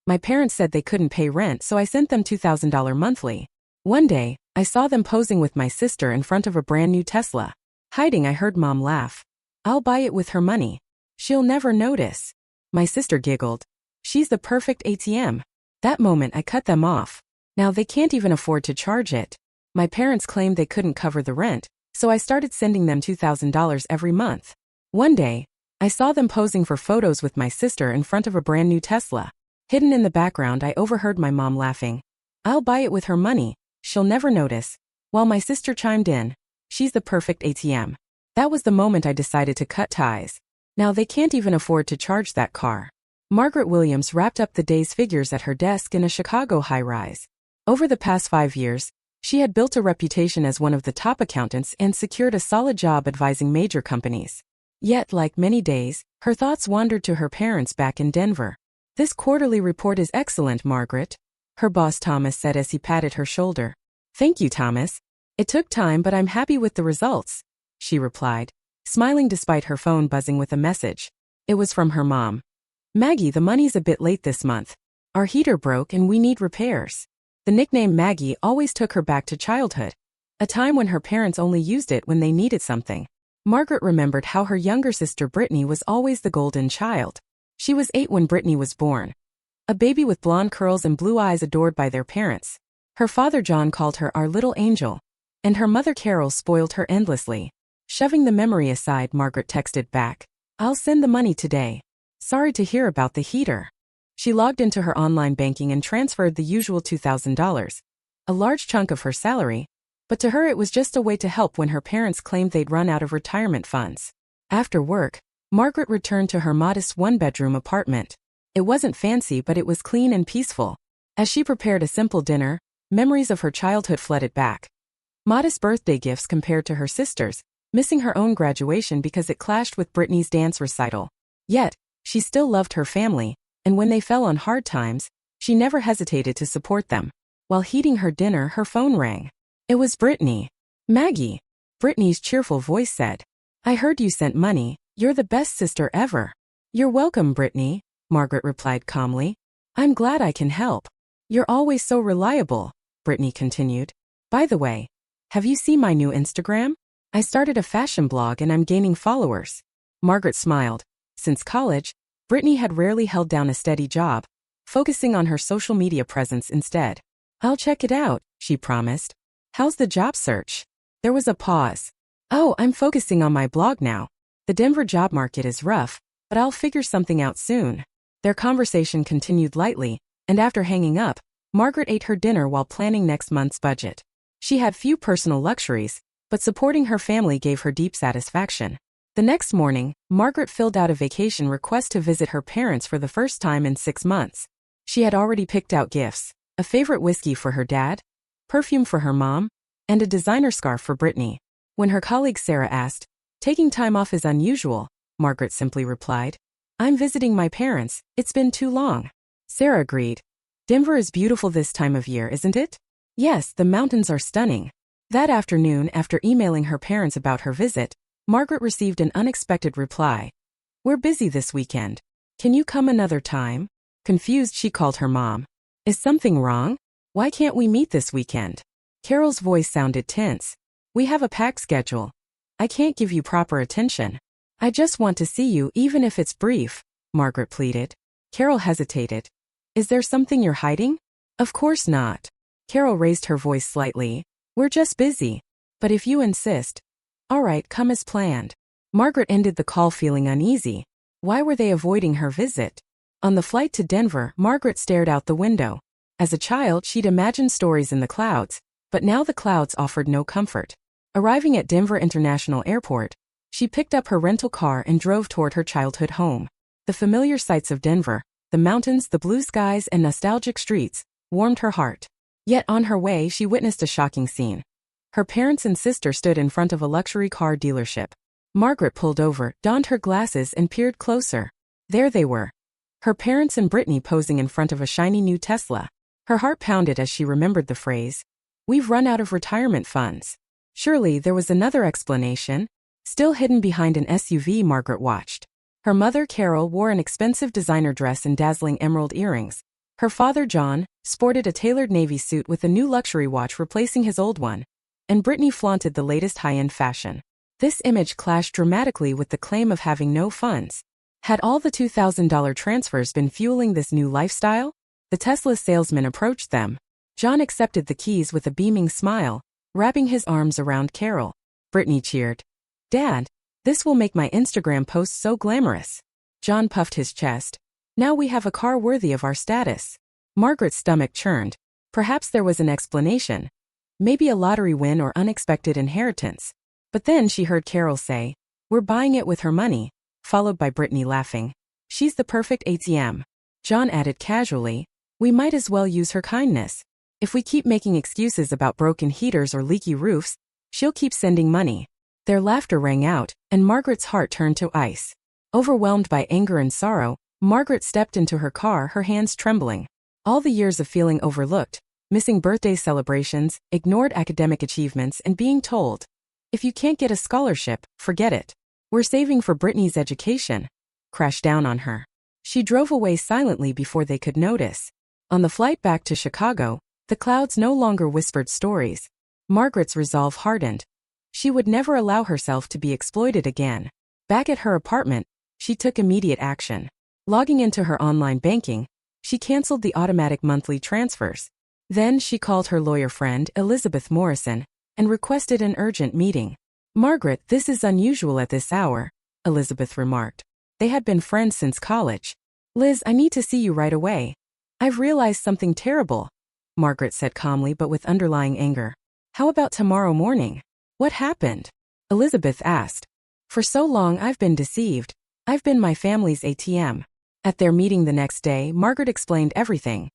My parents said they couldn't pay rent, so I sent them $2,000 monthly. One day, I saw them posing with my sister in front of a brand new Tesla. Hiding, I heard Mom laugh. I'll buy it with her money. She'll never notice. My sister giggled. She's the perfect ATM. That moment, I cut them off. Now they can't even afford to charge it. My parents claimed they couldn't cover the rent, so I started sending them $2,000 every month. One day, I saw them posing for photos with my sister in front of a brand new Tesla. Hidden in the background, I overheard my mom laughing. I'll buy it with her money. She'll never notice. While my sister chimed in, she's the perfect ATM. That was the moment I decided to cut ties. Now they can't even afford to charge that car. Margaret Williams wrapped up the day's figures at her desk in a Chicago high-rise. Over the past 5 years, she had built a reputation as one of the top accountants and secured a solid job advising major companies. Yet, like many days, her thoughts wandered to her parents back in Denver. This quarterly report is excellent, Margaret, her boss Thomas said as he patted her shoulder. Thank you, Thomas. It took time, but I'm happy with the results, she replied, smiling despite her phone buzzing with a message. It was from her mom. Maggie, the money's a bit late this month. Our heater broke and we need repairs. The nickname Maggie always took her back to childhood, a time when her parents only used it when they needed something. Margaret remembered how her younger sister Brittany was always the golden child. She was 8 when Brittany was born. A baby with blonde curls and blue eyes adored by their parents. Her father John called her our little angel, and her mother Carol spoiled her endlessly. Shoving the memory aside, Margaret texted back, I'll send the money today. Sorry to hear about the heater. She logged into her online banking and transferred the usual $2,000, a large chunk of her salary, but to her it was just a way to help when her parents claimed they'd run out of retirement funds. After work, Margaret returned to her modest one-bedroom apartment. It wasn't fancy, but it was clean and peaceful. As she prepared a simple dinner, memories of her childhood flooded back. Modest birthday gifts compared to her sister's, missing her own graduation because it clashed with Brittany's dance recital. Yet, she still loved her family, and when they fell on hard times, she never hesitated to support them. While heating her dinner, her phone rang. It was Brittany. Maggie, Brittany's cheerful voice said. I heard you sent money. You're the best sister ever. You're welcome, Brittany, Margaret replied calmly. I'm glad I can help. You're always so reliable, Brittany continued. By the way, have you seen my new Instagram? I started a fashion blog and I'm gaining followers. Margaret smiled. Since college, Brittany had rarely held down a steady job, focusing on her social media presence instead. I'll check it out, she promised. How's the job search? There was a pause. Oh, I'm focusing on my blog now. The Denver job market is rough, but I'll figure something out soon. Their conversation continued lightly, and after hanging up, Margaret ate her dinner while planning next month's budget. She had few personal luxuries, but supporting her family gave her deep satisfaction. The next morning, Margaret filled out a vacation request to visit her parents for the first time in 6 months. She had already picked out gifts, a favorite whiskey for her dad, perfume for her mom, and a designer scarf for Brittany. When her colleague Sarah asked, taking time off is unusual, Margaret simply replied, I'm visiting my parents, it's been too long. Sarah agreed. Denver is beautiful this time of year, isn't it? Yes, the mountains are stunning. That afternoon, after emailing her parents about her visit, Margaret received an unexpected reply. We're busy this weekend. Can you come another time? Confused, she called her mom. Is something wrong? Why can't we meet this weekend? Carol's voice sounded tense. We have a packed schedule. I can't give you proper attention. I just want to see you even if it's brief, Margaret pleaded. Carol hesitated. Is there something you're hiding? Of course not. Carol raised her voice slightly. We're just busy. But if you insist. All right, come as planned. Margaret ended the call feeling uneasy. Why were they avoiding her visit? On the flight to Denver, Margaret stared out the window. As a child, she'd imagined stories in the clouds, but now the clouds offered no comfort. Arriving at Denver International Airport, she picked up her rental car and drove toward her childhood home. The familiar sights of Denver, the mountains, the blue skies, and nostalgic streets, warmed her heart. Yet on her way, she witnessed a shocking scene. Her parents and sister stood in front of a luxury car dealership. Margaret pulled over, donned her glasses, and peered closer. There they were. Her parents and Brittany posing in front of a shiny new Tesla. Her heart pounded as she remembered the phrase, "We've run out of retirement funds." Surely there was another explanation. Still hidden behind an SUV, Margaret watched. Her mother, Carol, wore an expensive designer dress and dazzling emerald earrings, Her father, John, sported a tailored navy suit with a new luxury watch replacing his old one, and Brittany flaunted the latest high-end fashion. This image clashed dramatically with the claim of having no funds. Had all the $2,000 transfers been fueling this new lifestyle? The Tesla salesman approached them. John accepted the keys with a beaming smile, wrapping his arms around Carol. Brittany cheered. "Dad, this will make my Instagram posts so glamorous." John puffed his chest. "Now we have a car worthy of our status." Margaret's stomach churned. Perhaps there was an explanation. Maybe a lottery win or unexpected inheritance. But then she heard Carol say, "We're buying it with her money," followed by Brittany laughing. "She's the perfect ATM." John added casually, "We might as well use her kindness. If we keep making excuses about broken heaters or leaky roofs, she'll keep sending money." Their laughter rang out, and Margaret's heart turned to ice. Overwhelmed by anger and sorrow, Margaret stepped into her car, her hands trembling. All the years of feeling overlooked, missing birthday celebrations, ignored academic achievements, and being told, "If you can't get a scholarship, forget it. We're saving for Brittany's education," crashed down on her. She drove away silently before they could notice. On the flight back to Chicago, the clouds no longer whispered stories. Margaret's resolve hardened. She would never allow herself to be exploited again. Back at her apartment, she took immediate action. Logging into her online banking, she canceled the automatic monthly transfers. Then she called her lawyer friend, Elizabeth Morrison, and requested an urgent meeting. "Margaret, this is unusual at this hour," Elizabeth remarked. They had been friends since college. "Liz, I need to see you right away. I've realized something terrible," Margaret said calmly but with underlying anger. "How about tomorrow morning?" "What happened?" Elizabeth asked. "For so long I've been deceived. I've been my family's ATM." At their meeting the next day, Margaret explained everything.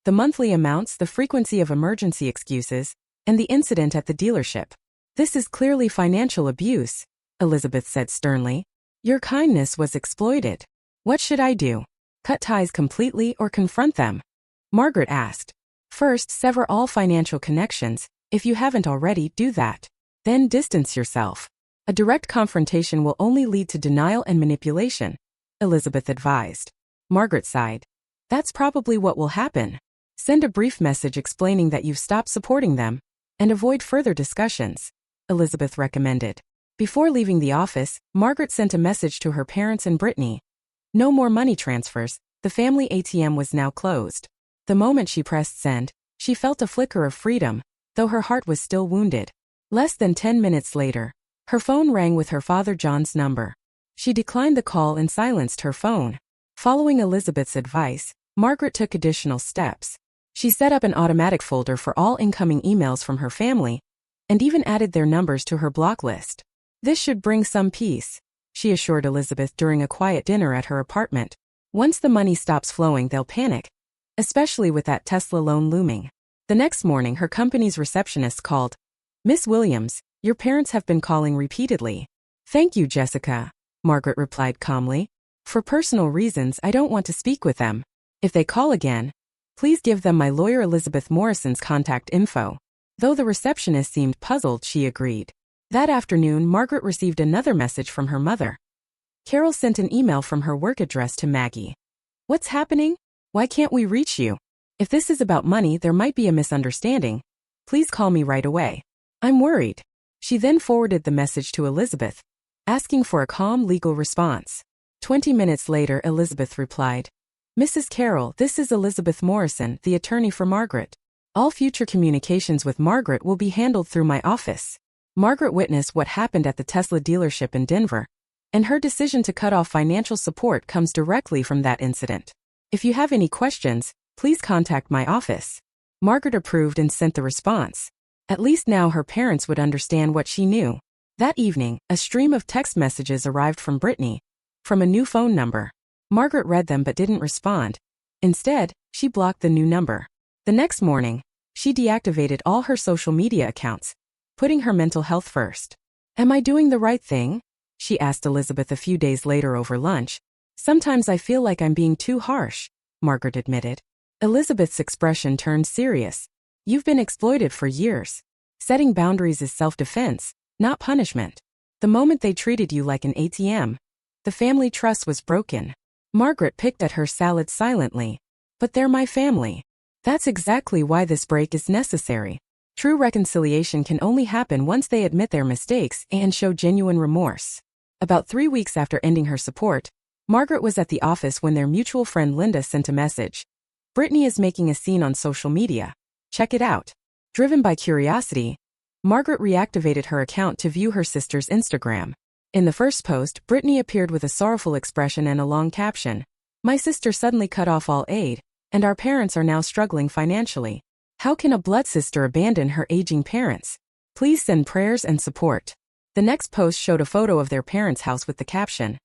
The monthly amounts, the frequency of emergency excuses, and the incident at the dealership. "This is clearly financial abuse," Elizabeth said sternly. "Your kindness was exploited. What should I do? Cut ties completely or confront them?" Margaret asked. "First, sever all financial connections. If you haven't already, do that. Then distance yourself. A direct confrontation will only lead to denial and manipulation," Elizabeth advised. Margaret sighed. "That's probably what will happen. Send a brief message explaining that you've stopped supporting them, and avoid further discussions," Elizabeth recommended. Before leaving the office, Margaret sent a message to her parents and Brittany. No more money transfers. The family ATM was now closed. The moment she pressed send, she felt a flicker of freedom, though her heart was still wounded. Less than 10 minutes later, her phone rang with her father John's number. She declined the call and silenced her phone. Following Elizabeth's advice, Margaret took additional steps. She set up an automatic folder for all incoming emails from her family, and even added their numbers to her block list. "This should bring some peace," she assured Elizabeth during a quiet dinner at her apartment. "Once the money stops flowing, they'll panic, especially with that Tesla loan looming." The next morning, her company's receptionist called. "Miss Williams, your parents have been calling repeatedly." "Thank you, Jessica," Margaret replied calmly. "For personal reasons, I don't want to speak with them. If they call again, please give them my lawyer Elizabeth Morrison's contact info." Though the receptionist seemed puzzled, she agreed. That afternoon, Margaret received another message from her mother. Carol sent an email from her work address to Maggie. "What's happening? Why can't we reach you? If this is about money, there might be a misunderstanding. Please call me right away. I'm worried." She then forwarded the message to Elizabeth, asking for a calm legal response. 20 minutes later, Elizabeth replied, "Mrs. Carroll, this is Elizabeth Morrison, the attorney for Margaret. All future communications with Margaret will be handled through my office." Margaret witnessed what happened at the Tesla dealership in Denver, and her decision to cut off financial support comes directly from that incident. "If you have any questions, please contact my office." Margaret approved and sent the response. At least now her parents would understand what she knew. That evening, a stream of text messages arrived from Brittany, from a new phone number. Margaret read them but didn't respond. Instead, she blocked the new number. The next morning, she deactivated all her social media accounts, putting her mental health first. "Am I doing the right thing?" she asked Elizabeth a few days later over lunch. "Sometimes I feel like I'm being too harsh," Margaret admitted. Elizabeth's expression turned serious. "You've been exploited for years. Setting boundaries is self-defense, not punishment. The moment they treated you like an ATM, the family trust was broken." Margaret picked at her salad silently. But they're my family. That's exactly why this break is necessary. True reconciliation can only happen once they admit their mistakes and show genuine remorse. About 3 weeks after ending her support, Margaret was at the office when their mutual friend Linda sent a message. Brittany is making a scene on social media. Check it out. Driven by curiosity, Margaret reactivated her account to view her sister's Instagram. In the first post, Brittany appeared with a sorrowful expression and a long caption. My sister suddenly cut off all aid, and our parents are now struggling financially. How can a blood sister abandon her aging parents? Please send prayers and support. The next post showed a photo of their parents' house with the caption.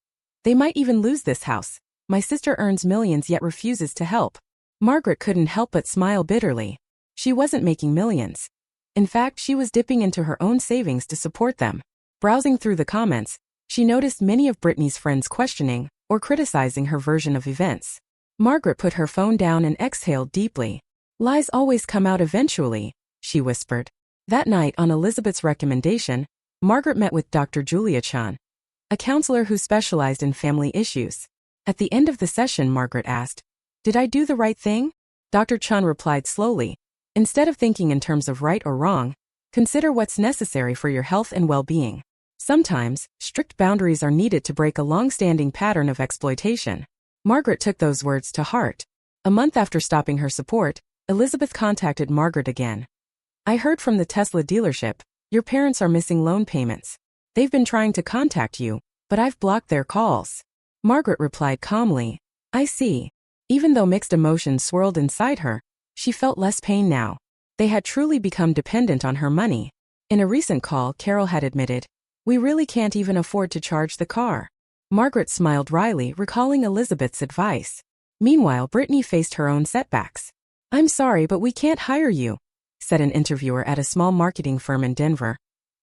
They might even lose this house. My sister earns millions yet refuses to help. Margaret couldn't help but smile bitterly. She wasn't making millions. In fact, she was dipping into her own savings to support them. Browsing through the comments, she noticed many of Brittany's friends questioning or criticizing her version of events. Margaret put her phone down and exhaled deeply. Lies always come out eventually, she whispered. That night, on Elizabeth's recommendation, Margaret met with Dr. Julia Chan, a counselor who specialized in family issues. At the end of the session, Margaret asked, "Did I do the right thing?" Dr. Chan replied slowly, "Instead of thinking in terms of right or wrong, consider what's necessary for your health and well-being. Sometimes, strict boundaries are needed to break a long-standing pattern of exploitation." Margaret took those words to heart. A month after stopping her support, Elizabeth contacted Margaret again. "I heard from the Tesla dealership. Your parents are missing loan payments. They've been trying to contact you, but I've blocked their calls." Margaret replied calmly, "I see." Even though mixed emotions swirled inside her, she felt less pain now. They had truly become dependent on her money. In a recent call, Carol had admitted, "We really can't even afford to charge the car." Margaret smiled wryly, recalling Elizabeth's advice. Meanwhile, Brittany faced her own setbacks. "I'm sorry, but we can't hire you," said an interviewer at a small marketing firm in Denver.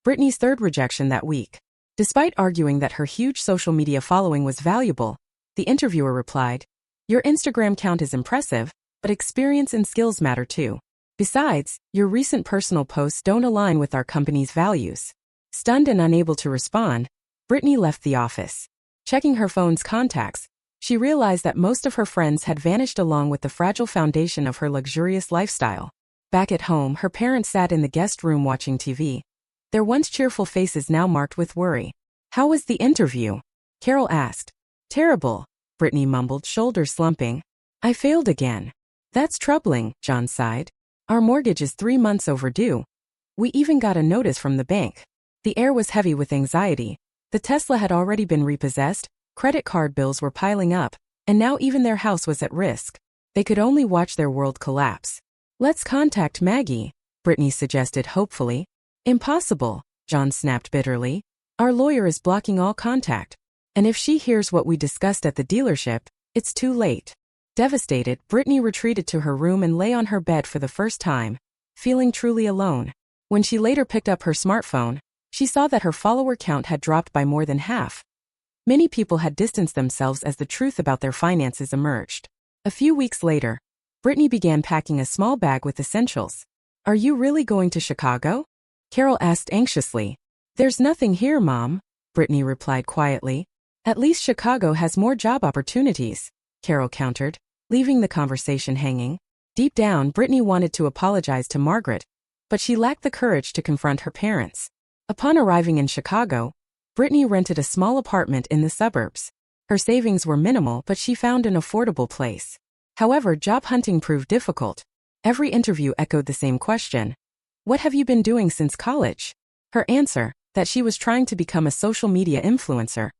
Brittany's third rejection that week. Despite arguing that her huge social media following was valuable, the interviewer replied, "Your Instagram count is impressive, but experience and skills matter too. Besides, your recent personal posts don't align with our company's values." Stunned and unable to respond, Brittany left the office. Checking her phone's contacts, she realized that most of her friends had vanished along with the fragile foundation of her luxurious lifestyle. Back at home, her parents sat in the guest room watching TV. Their once cheerful faces now marked with worry. "How was the interview?" Carol asked. "Terrible," Brittany mumbled, shoulders slumping. "I failed again." "That's troubling," John sighed. "Our mortgage is 3 months overdue. We even got a notice from the bank." The air was heavy with anxiety. The Tesla had already been repossessed, credit card bills were piling up, and now even their house was at risk. They could only watch their world collapse. "Let's contact Maggie," Brittany suggested hopefully. "Impossible," John snapped bitterly. "Our lawyer is blocking all contact. And if she hears what we discussed at the dealership, it's too late." Devastated, Brittany retreated to her room and lay on her bed for the first time, feeling truly alone. When she later picked up her smartphone, she saw that her follower count had dropped by more than half. Many people had distanced themselves as the truth about their finances emerged. A few weeks later, Brittany began packing a small bag with essentials. "Are you really going to Chicago?" Carol asked anxiously. "There's nothing here, Mom," Brittany replied quietly. "At least Chicago has more job opportunities," Carol countered, leaving the conversation hanging. Deep down, Brittany wanted to apologize to Margaret, but she lacked the courage to confront her parents. Upon arriving in Chicago, Brittany rented a small apartment in the suburbs. Her savings were minimal, but she found an affordable place. However, job hunting proved difficult. Every interview echoed the same question. "What have you been doing since college?" Her answer, that she was trying to become a social media influencer,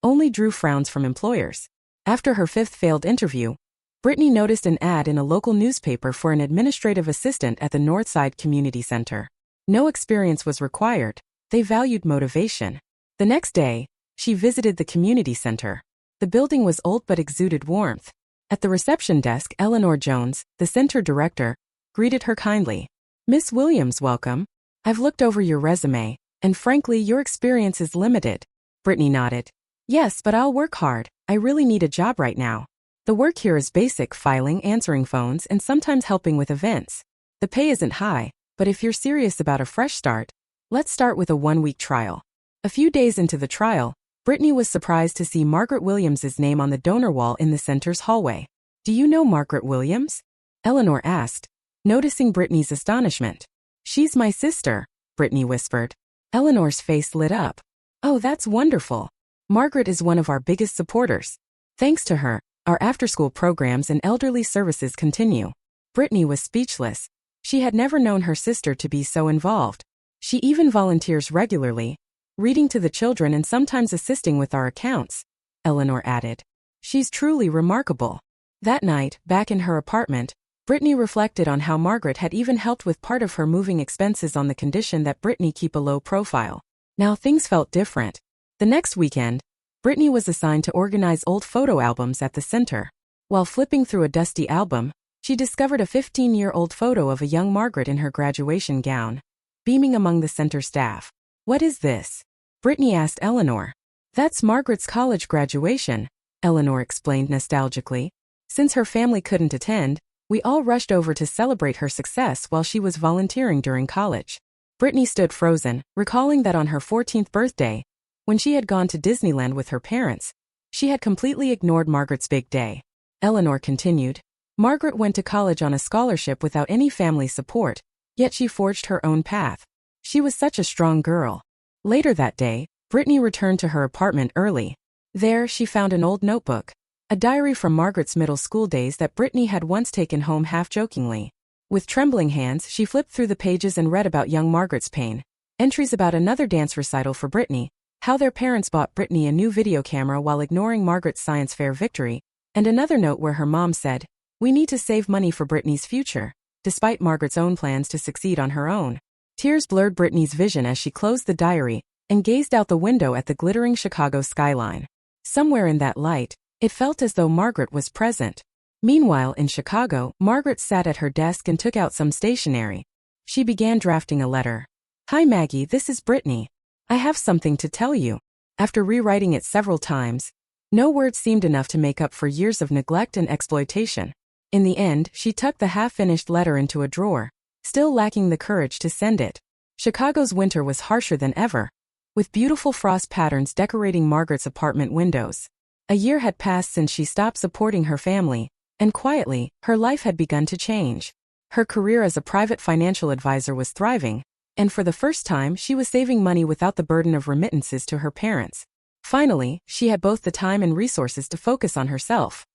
only drew frowns from employers. After her fifth failed interview, Brittany noticed an ad in a local newspaper for an administrative assistant at the Northside Community Center. No experience was required. They valued motivation. The next day, she visited the community center. The building was old but exuded warmth. At the reception desk, Eleanor Jones, the center director, greeted her kindly. "Miss Williams, welcome. I've looked over your resume, and frankly, your experience is limited." Brittany nodded. "Yes, but I'll work hard. I really need a job right now. The work here is basic filing, answering phones, and sometimes helping with events. The pay isn't high, but if you're serious about a fresh start, let's start with a 1-week trial." A few days into the trial, Brittany was surprised to see Margaret Williams's name on the donor wall in the center's hallway. Do you know Margaret Williams? Eleanor asked, noticing Brittany's astonishment. She's my sister, Brittany whispered. Eleanor's face lit up. Oh, that's wonderful. Margaret is one of our biggest supporters. Thanks to her, our after-school programs and elderly services continue. Brittany was speechless. She had never known her sister to be so involved. She even volunteers regularly, reading to the children and sometimes assisting with our accounts, Eleanor added. She's truly remarkable. That night, back in her apartment, Brittany reflected on how Margaret had even helped with part of her moving expenses on the condition that Brittany keep a low profile. Now things felt different. The next weekend, Brittany was assigned to organize old photo albums at the center. While flipping through a dusty album, she discovered a 15-year-old photo of a young Margaret in her graduation gown, beaming among the center staff. What is this? Brittany asked Eleanor. That's Margaret's college graduation, Eleanor explained nostalgically. Since her family couldn't attend, we all rushed over to celebrate her success while she was volunteering during college. Brittany stood frozen, recalling that on her 14th birthday, when she had gone to Disneyland with her parents, she had completely ignored Margaret's big day. Eleanor continued. Margaret went to college on a scholarship without any family support, yet she forged her own path. She was such a strong girl. Later that day, Brittany returned to her apartment early. There, she found an old notebook, a diary from Margaret's middle school days that Brittany had once taken home half-jokingly. With trembling hands, she flipped through the pages and read about young Margaret's pain, entries about another dance recital for Brittany, how their parents bought Brittany a new video camera while ignoring Margaret's science fair victory, and another note where her mom said, "We need to save money for Brittany's future," despite Margaret's own plans to succeed on her own. Tears blurred Brittany's vision as she closed the diary and gazed out the window at the glittering Chicago skyline. Somewhere in that light, it felt as though Margaret was present. Meanwhile, in Chicago, Margaret sat at her desk and took out some stationery. She began drafting a letter. Hi Maggie, this is Brittany. I have something to tell you. After rewriting it several times, no words seemed enough to make up for years of neglect and exploitation. In the end, she tucked the half-finished letter into a drawer, still lacking the courage to send it. Chicago's winter was harsher than ever, with beautiful frost patterns decorating Margaret's apartment windows. A year had passed since she stopped supporting her family, and quietly, her life had begun to change. Her career as a private financial advisor was thriving, and for the first time she was saving money without the burden of remittances to her parents. Finally, she had both the time and resources to focus on herself.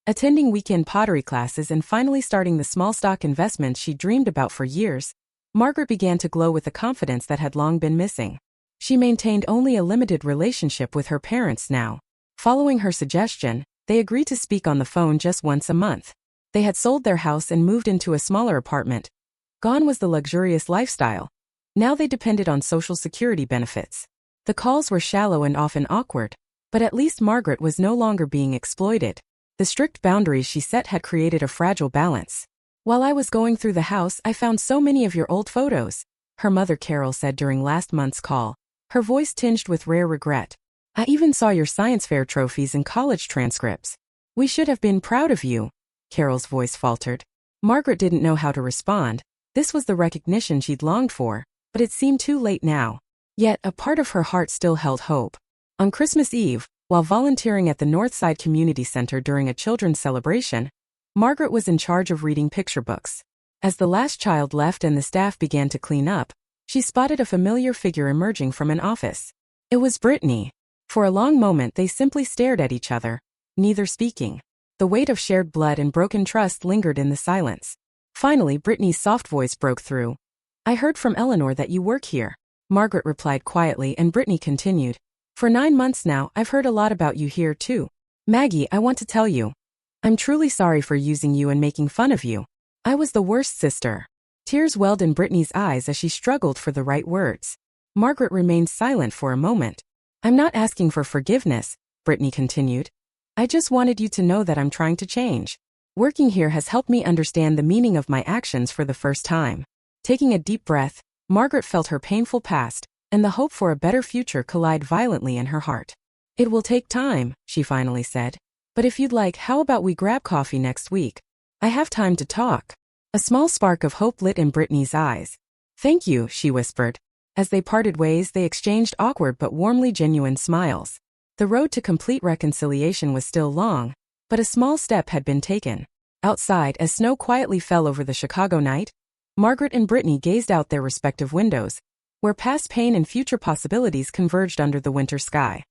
Attending weekend pottery classes and finally starting the small stock investments she dreamed about for years, Margaret began to glow with a confidence that had long been missing. She maintained only a limited relationship with her parents now. Following her suggestion, they agreed to speak on the phone just once a month. They had sold their house and moved into a smaller apartment. Gone was the luxurious lifestyle. Now they depended on Social Security benefits. The calls were shallow and often awkward, but at least Margaret was no longer being exploited. The strict boundaries she set had created a fragile balance. While I was going through the house, I found so many of your old photos, her mother Carol said during last month's call, her voice tinged with rare regret. I even saw your science fair trophies and college transcripts. We should have been proud of you, Carol's voice faltered. Margaret didn't know how to respond. This was the recognition she'd longed for, but it seemed too late now. Yet, a part of her heart still held hope. On Christmas Eve, while volunteering at the Northside Community Center during a children's celebration, Margaret was in charge of reading picture books. As the last child left and the staff began to clean up, she spotted a familiar figure emerging from an office. It was Brittany. For a long moment they simply stared at each other, neither speaking. The weight of shared blood and broken trust lingered in the silence. Finally, Brittany's soft voice broke through. I heard from Eleanor that you work here. Margaret replied quietly and Brittany continued. For 9 months now, I've heard a lot about you here too. Maggie, I want to tell you. I'm truly sorry for using you and making fun of you. I was the worst sister. Tears welled in Brittany's eyes as she struggled for the right words. Margaret remained silent for a moment. I'm not asking for forgiveness, Brittany continued. I just wanted you to know that I'm trying to change. Working here has helped me understand the meaning of my actions for the first time. Taking a deep breath, Margaret felt her painful past and the hope for a better future collide violently in her heart. It will take time, she finally said. But if you'd like, how about we grab coffee next week? I have time to talk. A small spark of hope lit in Brittany's eyes. Thank you, she whispered. As they parted ways, they exchanged awkward but warmly genuine smiles. The road to complete reconciliation was still long, But a small step had been taken. Outside, as snow quietly fell over the Chicago night, Margaret and Brittany gazed out their respective windows, where past pain and future possibilities converged under the winter sky.